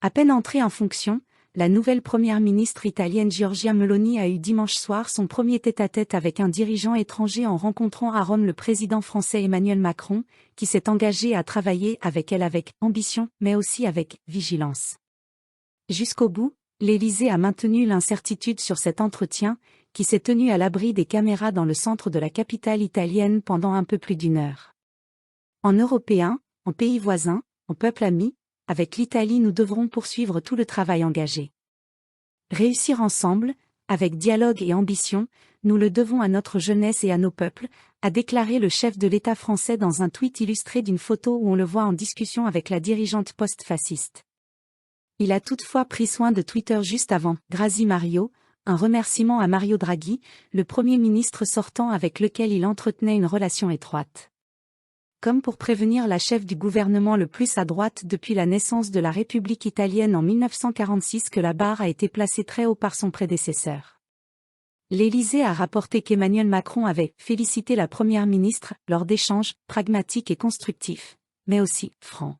À peine entrée en fonction, la nouvelle première ministre italienne Giorgia Meloni a eu dimanche soir son premier tête-à-tête avec un dirigeant étranger en rencontrant à Rome le président français Emmanuel Macron, qui s'est engagé à travailler avec elle avec ambition, mais aussi avec vigilance. Jusqu'au bout, l'Élysée a maintenu l'incertitude sur cet entretien, qui s'est tenu à l'abri des caméras dans le centre de la capitale italienne pendant un peu plus d'une heure. En Européens, en pays voisins, en peuple ami, avec l'Italie nous devrons poursuivre tout le travail engagé. Réussir ensemble, avec dialogue et ambition, nous le devons à notre jeunesse et à nos peuples, a déclaré le chef de l'État français dans un tweet illustré d'une photo où on le voit en discussion avec la dirigeante post-fasciste. Il a toutefois pris soin de Twitter juste avant, Grazie Mario, un remerciement à Mario Draghi, le Premier ministre sortant avec lequel il entretenait une relation étroite. Comme pour prévenir la chef du gouvernement le plus à droite depuis la naissance de la République italienne en 1946 que la barre a été placée très haut par son prédécesseur. L'Élysée a rapporté qu'Emmanuel Macron avait félicité la première ministre lors d'échanges pragmatiques et constructifs, mais aussi francs.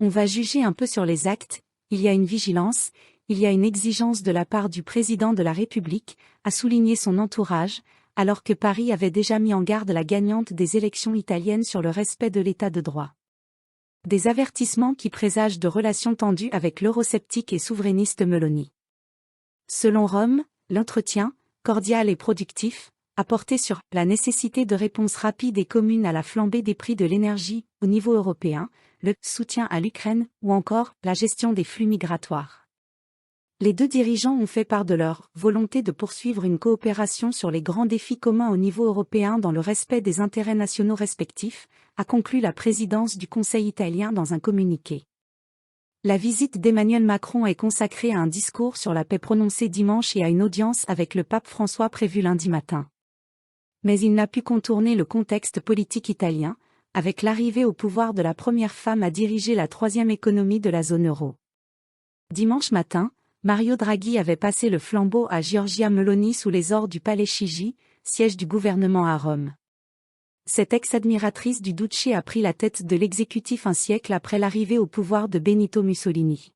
On va juger un peu sur les actes, il y a une vigilance, il y a une exigence de la part du président de la République, a souligné son entourage, alors que Paris avait déjà mis en garde la gagnante des élections italiennes sur le respect de l'état de droit. Des avertissements qui présagent de relations tendues avec l'eurosceptique et souverainiste Meloni. Selon Rome, l'entretien, cordial et productif, a porté sur la nécessité de réponses rapides et communes à la flambée des prix de l'énergie au niveau européen, le soutien à l'Ukraine ou encore la gestion des flux migratoires. Les deux dirigeants ont fait part de leur volonté de poursuivre une coopération sur les grands défis communs au niveau européen dans le respect des intérêts nationaux respectifs, a conclu la présidence du Conseil italien dans un communiqué. La visite d'Emmanuel Macron est consacrée à un discours sur la paix prononcé dimanche et à une audience avec le pape François prévue lundi matin. Mais il n'a pu contourner le contexte politique italien, avec l'arrivée au pouvoir de la première femme à diriger la troisième économie de la zone euro. Dimanche matin, Mario Draghi avait passé le flambeau à Giorgia Meloni sous les ors du Palais Chigi, siège du gouvernement à Rome. Cette ex-admiratrice du Duce a pris la tête de l'exécutif un siècle après l'arrivée au pouvoir de Benito Mussolini.